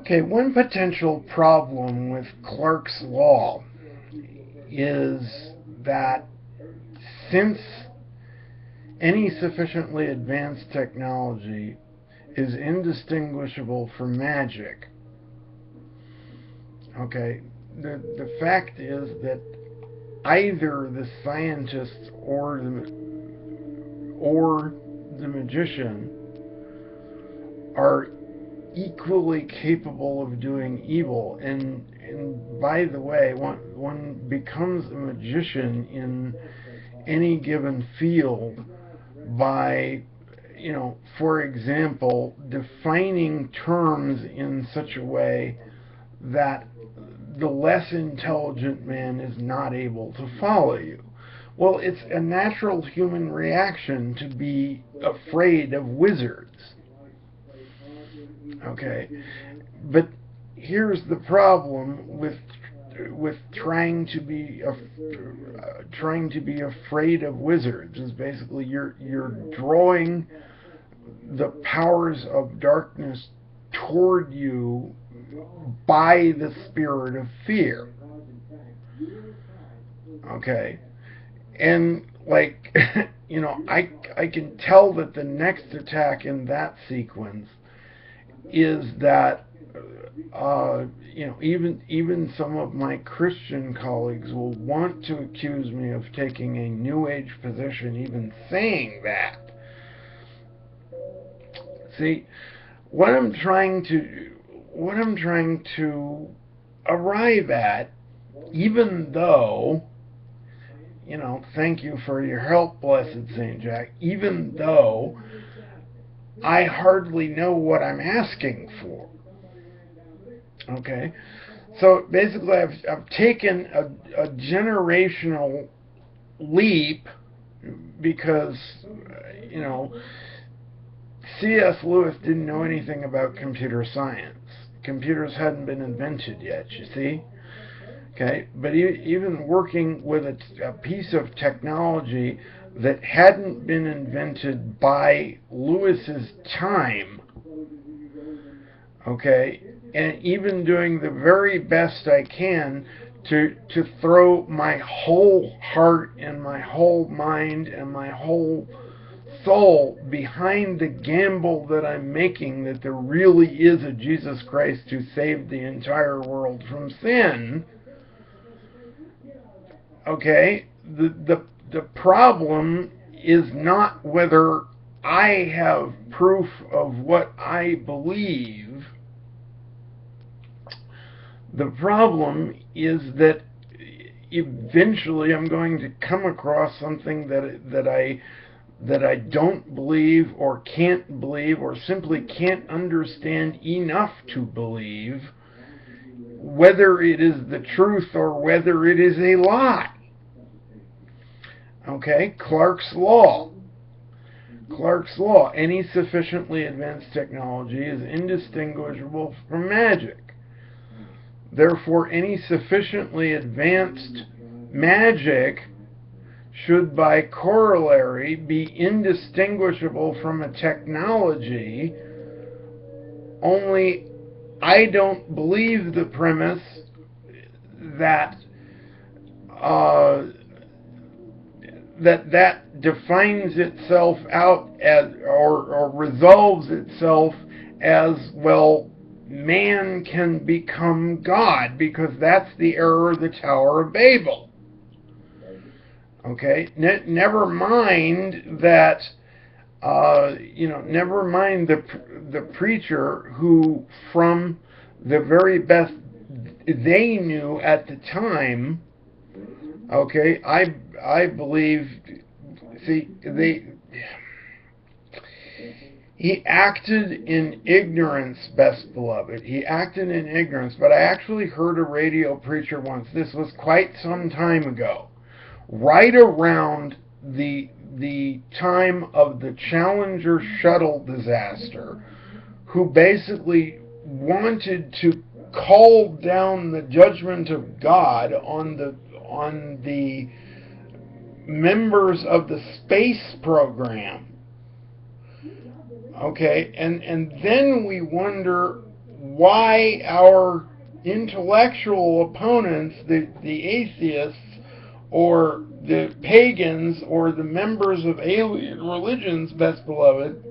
Okay, one potential problem with Clarke's law is that since any sufficiently advanced technology is indistinguishable from magic, okay, the fact is that either the scientist or the magician are equally capable of doing evil. And by the way, one becomes a magician in any given field by, for example, defining terms in such a way that the less intelligent man is not able to follow you. Well, it's a natural human reaction to be afraid of wizards. Okay, but here's the problem with trying to be afraid of wizards is basically you're drawing the powers of darkness toward you by the spirit of fear. Okay, and like I can tell that the next attack in that sequence is that even some of my Christian colleagues will want to accuse me of taking a New Age position, even saying that. See, what I'm trying to arrive at, even though, thank you for your help, Blessed Saint Jack, even though I hardly know what I'm asking for. Okay, so basically I've taken a generational leap because, C.S. Lewis didn't know anything about computer science. Computers hadn't been invented yet, you see. Okay, but even working with a piece of technology that hadn't been invented by Lewis's time, okay, and even doing the very best I can to throw my whole heart and my whole mind and my whole soul behind the gamble that I'm making that there really is a Jesus Christ who saved the entire world from sin. Okay, the problem is not whether I have proof of what I believe. The problem is that eventually I'm going to come across something that I don't believe or can't believe or simply can't understand enough to believe, whether it is the truth or whether it is a lie. Okay, Clarke's law. Clarke's law. Any sufficiently advanced technology is indistinguishable from magic. Therefore, any sufficiently advanced magic should by corollary be indistinguishable from a technology, only I don't believe the premise that that defines itself out as or resolves itself as, well, man can become God, because that's the error of the Tower of Babel. Okay, never mind that. Never mind the preacher who, from the very best they knew at the time, okay, I believe, see, he acted in ignorance, best beloved. He acted in ignorance, but I actually heard a radio preacher once, this was quite some time ago, right around the time of the Challenger shuttle disaster, who basically wanted to call down the judgment of God on the members of the space program. Okay, and then we wonder why our intellectual opponents, the atheists or the pagans or the members of alien religions, best beloved,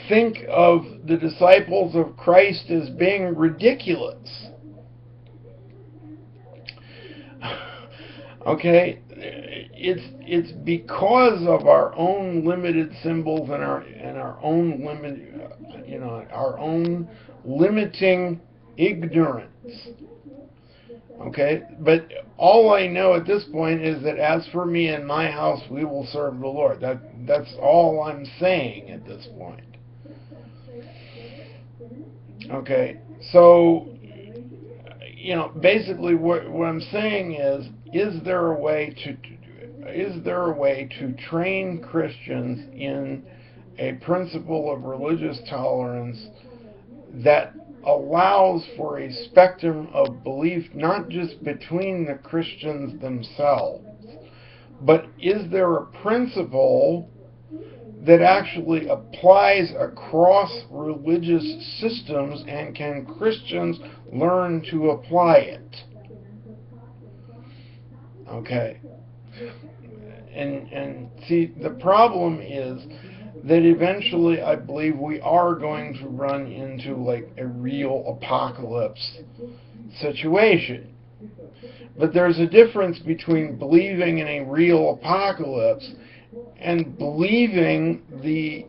think of the disciples of Christ as being ridiculous. Okay, it's because of our own limited symbols and our own our own limiting ignorance. Okay, but all I know at this point is that as for me and my house, we will serve the Lord. That's all I'm saying at this point. Okay, so basically what I'm saying is there a way to train Christians in a principle of religious tolerance that allows for a spectrum of belief not just between the Christians themselves, but is there a principle that actually applies across religious systems, and can Christians learn to apply it? Okay. And see, the problem is that eventually I believe we are going to run into like a real apocalypse situation. But there's a difference between believing in a real apocalypse and believing the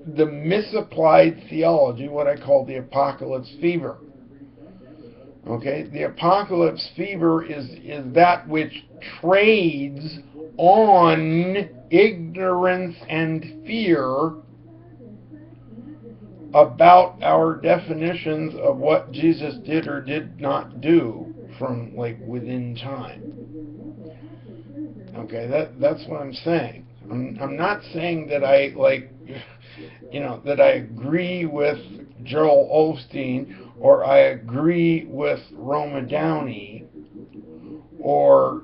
misapplied theology, what I call the apocalypse fever. Okay, the apocalypse fever is that which trades on ignorance and fear about our definitions of what Jesus did or did not do from like within time. Okay, that's what I'm saying. I'm not saying that I that I agree with Joel Osteen or I agree with Roma Downey, or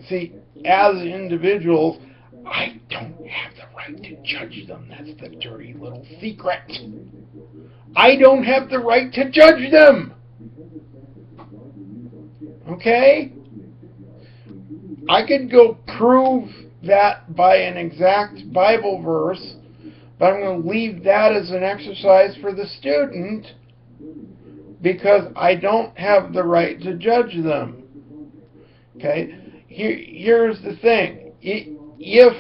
see, as individuals, I don't have the right to judge them. That's the dirty little secret. I don't have the right to judge them. Okay? I could go prove that by an exact Bible verse, but I'm going to leave that as an exercise for the student because I don't have the right to judge them. Okay? Here's the thing. If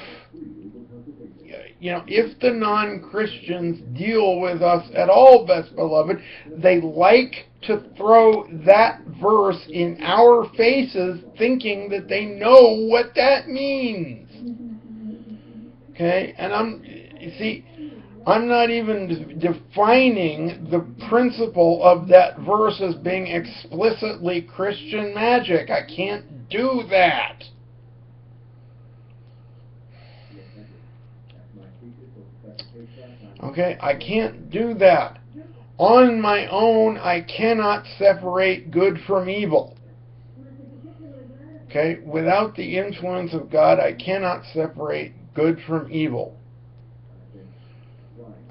the non-Christians deal with us at all, best beloved, they like to throw that verse in our faces thinking that they know what that means. Okay? And I'm not even defining the principle of that verse as being explicitly Christian magic. I can't do that. Okay, I can't do that. On my own, I cannot separate good from evil. Okay, without the influence of God, I cannot separate good from evil.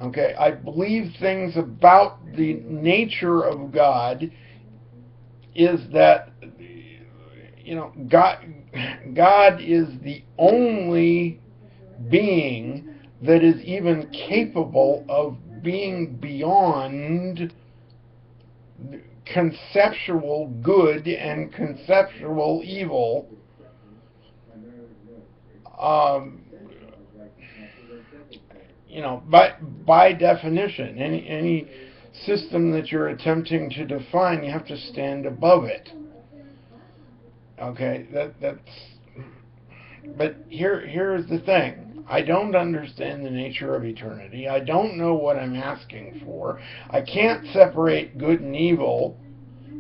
Okay, I believe things about the nature of God is that, God is the only being that is even capable of being beyond conceptual good and conceptual evil. By definition, any system that you're attempting to define, you have to stand above it. Okay, but here's the thing. I don't understand the nature of eternity. I don't know what I'm asking for. I can't separate good and evil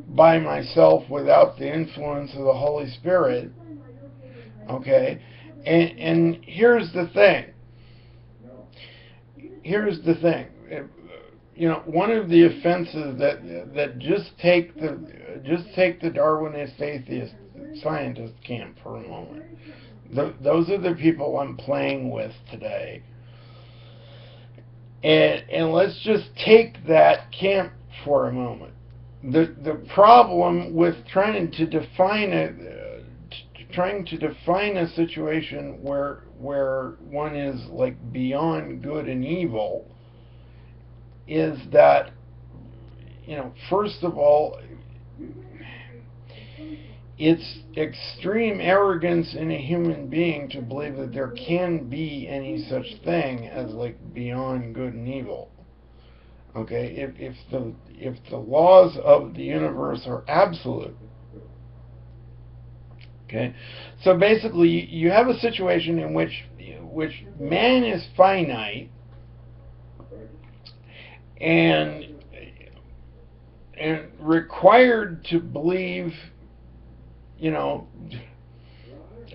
by myself without the influence of the Holy Spirit. Okay? And here's the thing. One of the offenses that just take the Darwinist atheist scientist camp for a moment. Those are the people I'm playing with today. And let's just take that camp for a moment. The problem with trying to define a situation where one is like beyond good and evil is that, first of all, it's extreme arrogance in a human being to believe that there can be any such thing as like beyond good and evil. Okay, if the laws of the universe are absolute, okay, so basically you have a situation in which man is finite and required to believe,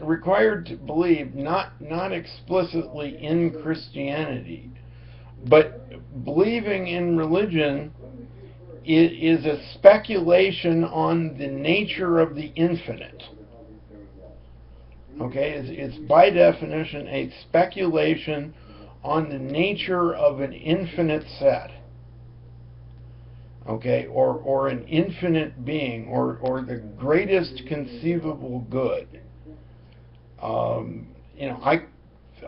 required to believe not explicitly in Christianity, but believing in religion is a speculation on the nature of the infinite. Okay, it's by definition a speculation on the nature of an infinite set. Okay, or an infinite being, or the greatest conceivable good.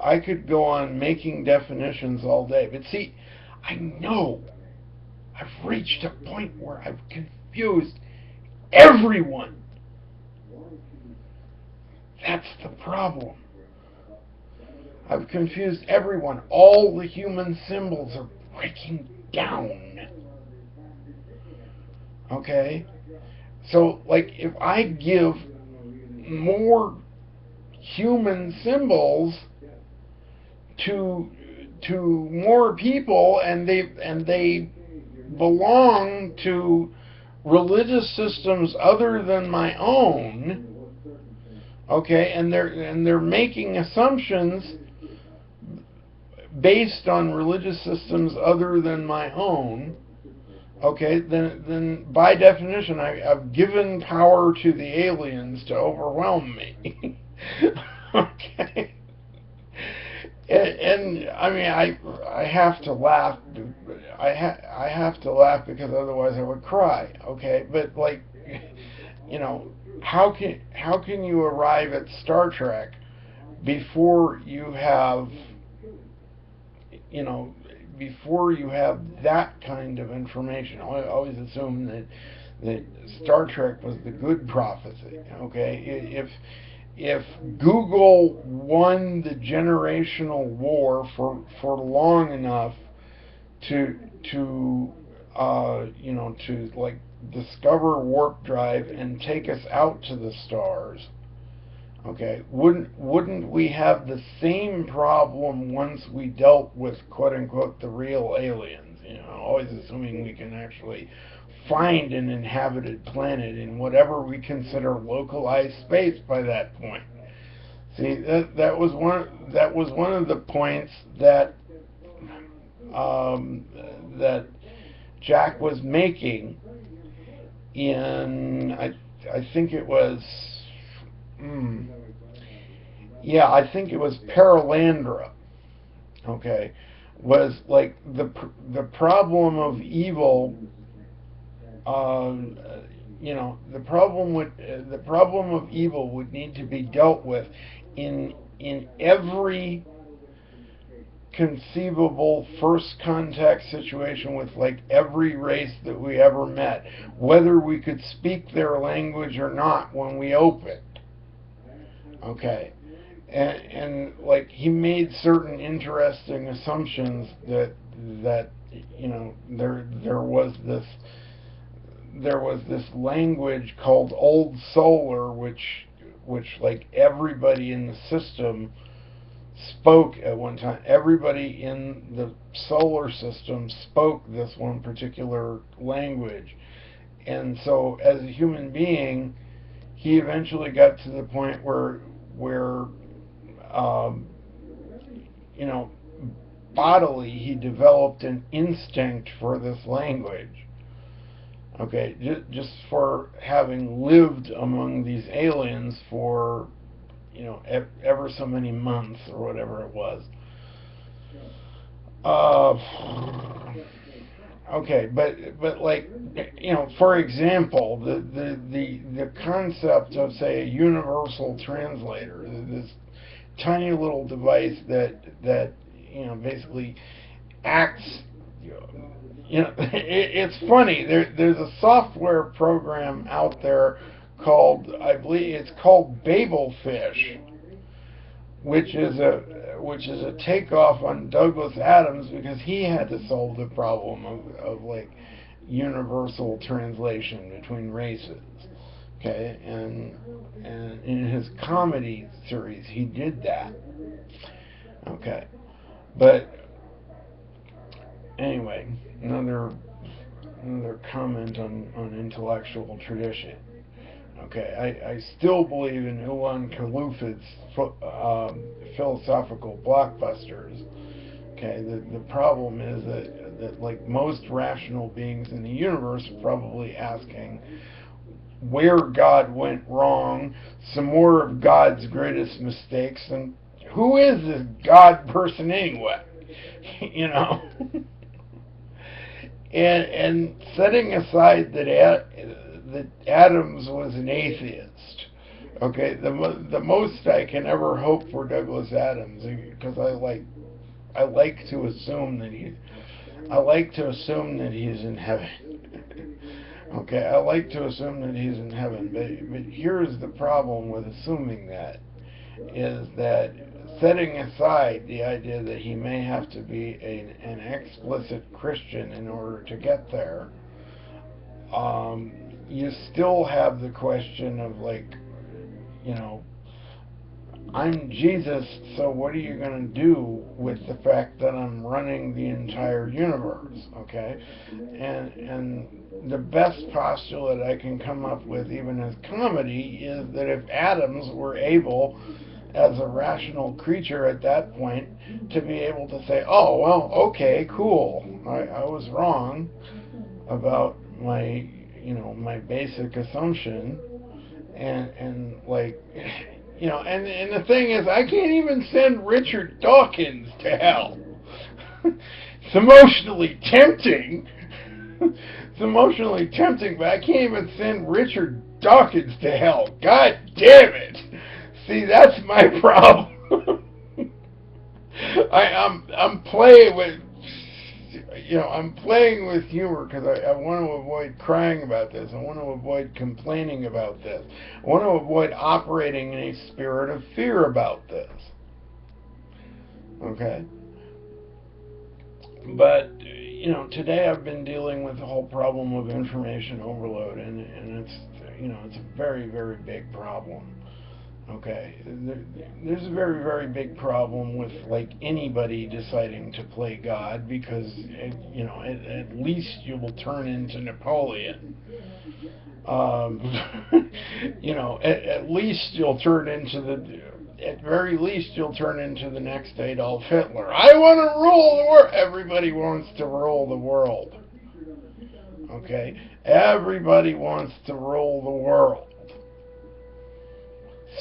I could go on making definitions all day, but see, I know I've reached a point where I've confused everyone. That's the problem. I've confused everyone. All the human symbols are breaking down. Okay? So, like, if I give more human symbols to more people, and they belong to religious systems other than my own, okay, and they're making assumptions based on religious systems other than my own, okay, then by definition I've given power to the aliens to overwhelm me. Okay. And I mean, I have to laugh. I have to laugh because otherwise I would cry. Okay, but like, how can you arrive at Star Trek before you have that kind of information? I always assume that Star Trek was the good prophecy. Okay, if Google won the generational war for long enough to like discover warp drive and take us out to the stars, okay, wouldn't we have the same problem once we dealt with quote unquote the real aliens? Always assuming we can actually find an inhabited planet in whatever we consider localized space by that point. See, that was one of the points that that Jack was making in I think it was I think it was Paralandra. Okay, was like the problem of evil. The problem of evil would need to be dealt with in every conceivable first contact situation with like every race that we ever met, whether we could speak their language or not when we opened. Okay, and like he made certain interesting assumptions that there was this language called Old Solar, which like everybody in the system spoke at one time. Everybody in the solar system spoke this one particular language, and so as a human being, he eventually got to the point where bodily he developed an instinct for this language. Okay, just for having lived among these aliens for, ever so many months or whatever it was. Uh, okay, but like, for example, the concept of, say, a universal translator, this tiny little device that basically acts. It's funny. There's a software program out there called, I believe it's called Babelfish, which is a takeoff on Douglas Adams, because he had to solve the problem of like universal translation between races. Okay, and in his comedy series he did that. Okay, but anyway, another comment on intellectual tradition. Okay, I still believe in Ulan Khalouf's philosophical blockbusters. Okay, the problem is that like most rational beings in the universe are probably asking where God went wrong, some more of God's greatest mistakes, and who is this God person anyway? you know, and setting aside that Adams was an atheist. Okay, the most I can ever hope for Douglas Adams, because I like to assume that he's in heaven. Okay, I like to assume that he's in heaven, but here's the problem with assuming that, is that setting aside the idea that he may have to be an explicit Christian in order to get there, you still have the question of, like, you know, I'm Jesus, so what are you going to do with the fact that I'm running the entire universe? Okay, and the best postulate I can come up with, even as comedy, is that if Adams were able, as a rational creature at that point, to be able to say, oh well, okay, cool, I was wrong about my basic assumption, and like, and the thing is, I can't even send Richard Dawkins to hell. It's emotionally tempting. It's emotionally tempting, but I can't even send Richard Dawkins to hell. God damn it! See, that's my problem. I'm playing with I'm playing with humor because I want to avoid crying about this. I want to avoid complaining about this. I want to avoid operating in a spirit of fear about this. Okay? But, today I've been dealing with the whole problem of information overload, and it's a very, very big problem. Okay, there's a very, very big problem with, like, anybody deciding to play God, because at least you will turn into Napoleon. At least you'll turn into at very least you'll turn into the next Adolf Hitler. I want to rule the world. Everybody wants to rule the world. Okay, everybody wants to rule the world.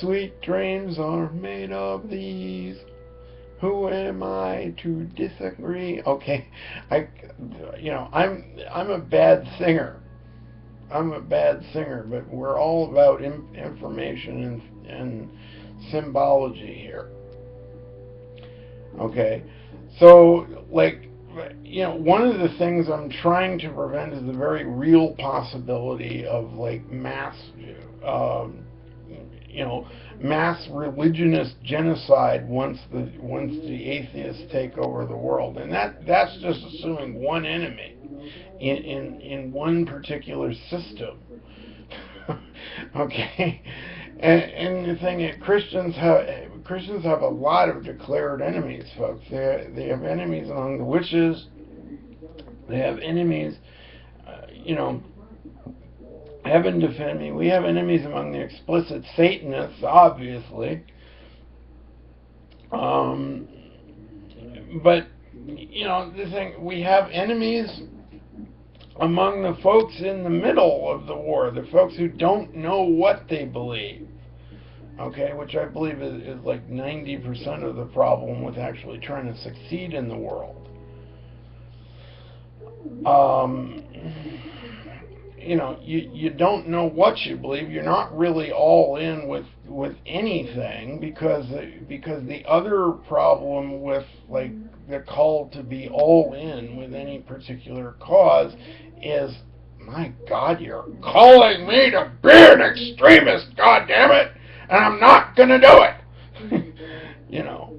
Sweet dreams are made of these. Who am I to disagree? Okay, I'm a bad singer. But we're all about information and symbology here. Okay, so, like, one of the things I'm trying to prevent is the very real possibility of, like, mass religionist genocide once the atheists take over the world, and that's just assuming one enemy in one particular system. Okay, and the thing is, Christians have a lot of declared enemies, folks. They have enemies among the witches. They have enemies, heaven defend me. We have enemies among the explicit Satanists, obviously. But the thing, we have enemies among the folks in the middle of the war, the folks who don't know what they believe. Okay, which I believe is like 90% of the problem with actually trying to succeed in the world. Um, you don't know what you believe. You're not really all in with anything, because the other problem with, like, the call to be all in with any particular cause is, my God, you're calling me to be an extremist, God damn it, and I'm not gonna do it. you know,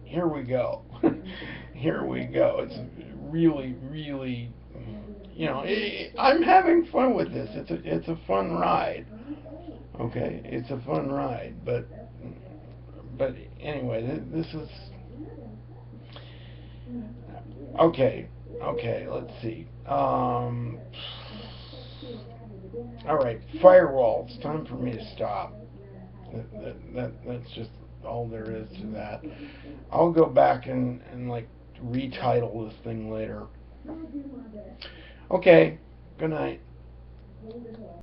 here we go. Here we go. It's really, really, I'm having fun with this. It's a fun ride. Okay, it's a fun ride, but anyway, this is okay. Okay, let's see. All right, firewalls. Time for me to stop. That's just all there is to that. I'll go back and like retitle this thing later. Okay. Good night.